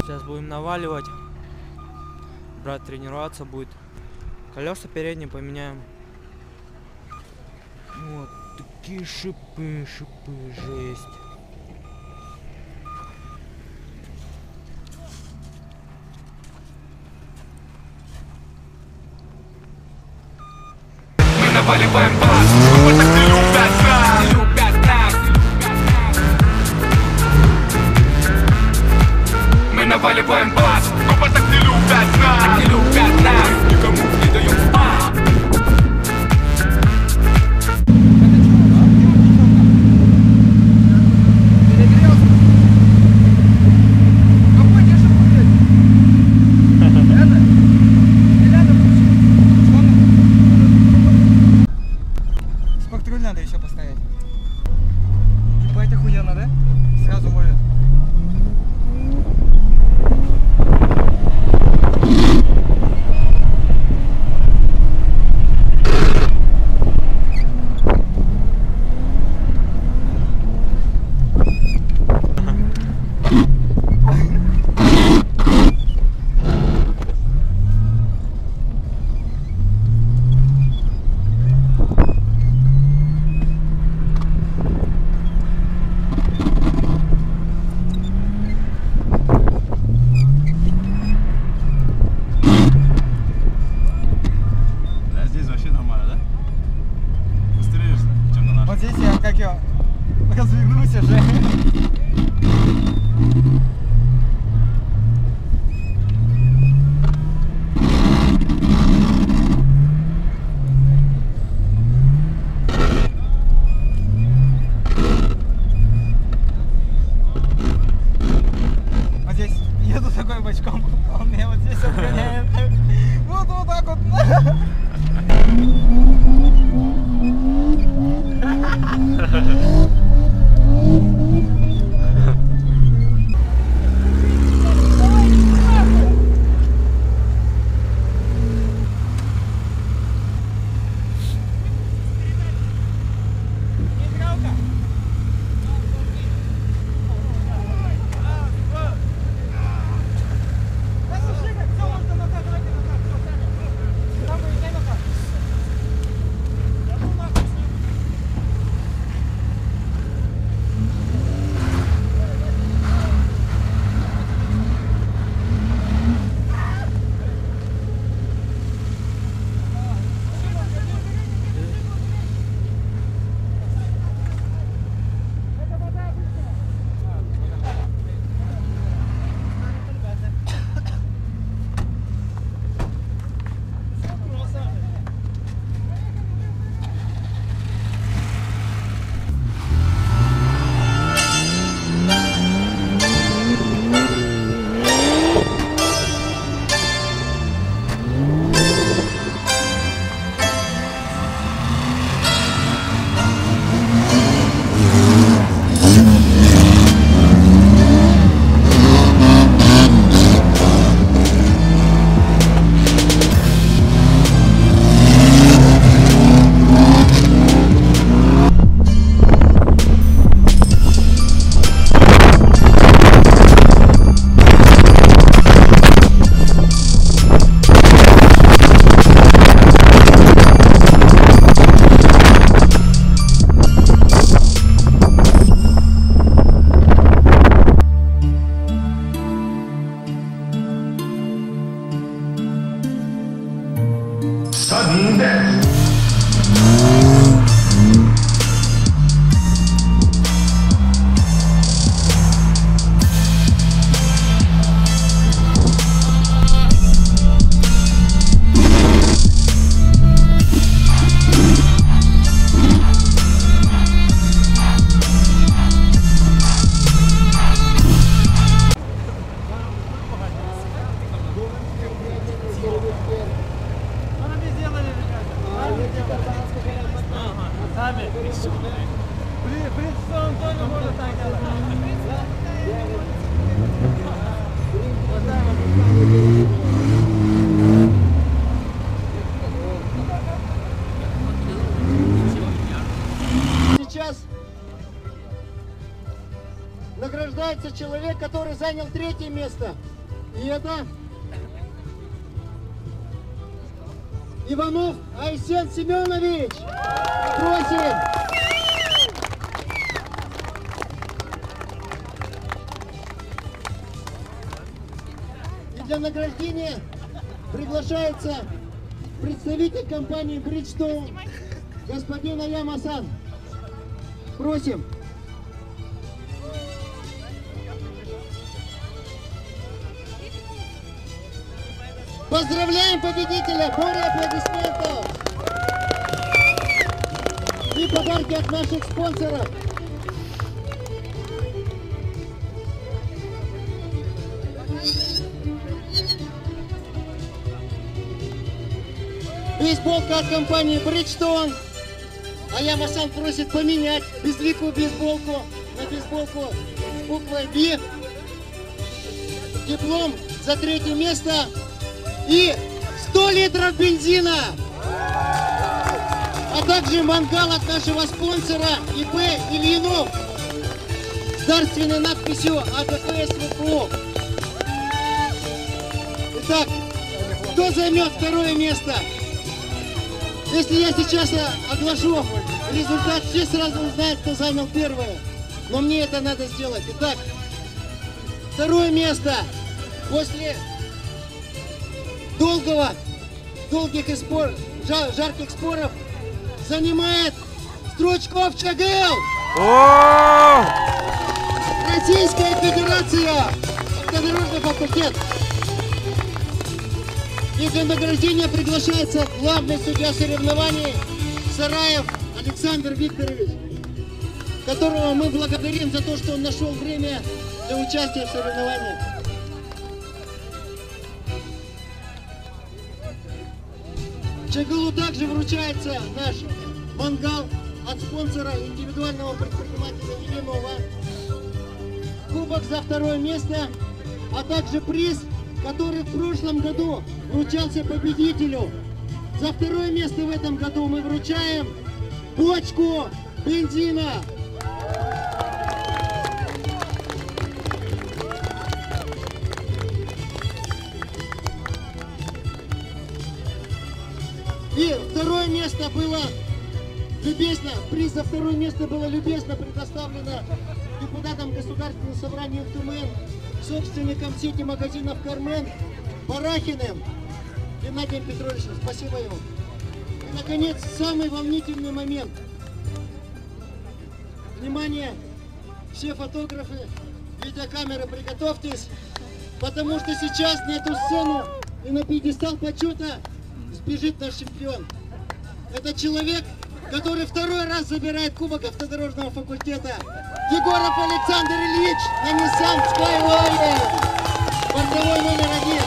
Сейчас будем наваливать. Брат тренироваться будет. Колеса передние поменяем. Вот такие шипы, жесть. Мы наваливаем бас, вот так ты любят нас. Мы наваливаем бас, вот так ты любят нас. Никому не даем спать. Руль надо еще поставить. Ебать охуенно, да? Сразу может. Вот здесь я, как я, развернулся же. Вот здесь еду такой бочком, он меня вот здесь обгоняет. Вот так вот. сейчас награждается человек, который занял 3-е место. И это Иванов Айсен Семенович. Просим. И для награждения приглашается представитель компании Bridgestone, господин Аям Асан. Просим. Поздравляем победителя! Море аплодисментов! И подарки от наших спонсоров. Бейсболка от компании Bridgestone. Аям Асан просит поменять безликую бейсболку на бейсболку с буквой B. Диплом за 3-е место. И 100 литров бензина. А также мангал от нашего спонсора ИП Ильинов с дарственной надписью АДПС ВПО. Итак, кто займет 2-е место? Если я сейчас оглашу результат, все сразу узнают, кто занял 1-е. Но мне это надо сделать. Итак, 2-е место после долгих и жарких споров занимает Стручков Чагыл. Российская Федерация, автодорожный факультет. И для награждения приглашается главный судья соревнований Сараев Александр Викторович, которого мы благодарим за то, что он нашел время для участия в соревнованиях. Чагылу также вручается наш мангал от спонсора индивидуального предпринимателя Ильинова, кубок за 2-е место, а также приз, который в прошлом году вручался победителю. За 2-е место в этом году мы вручаем бочку бензина. И 2-е место было любезно, приз за 2-е место было любезно предоставлено депутатом Государственного собрания ТУМЭН, собственником сети магазинов Кармен Барахиным Геннадием Петровичем. Спасибо ему. И, наконец, самый волнительный момент. Внимание, все фотографы, видеокамеры, приготовьтесь, потому что сейчас на эту сцену и на пьедестал почета сбежит наш чемпион. Это человек, который 2-й раз забирает кубок автодорожного факультета. Егоров Александр Ильич на Nissan Skywire. Бортовой номер 1.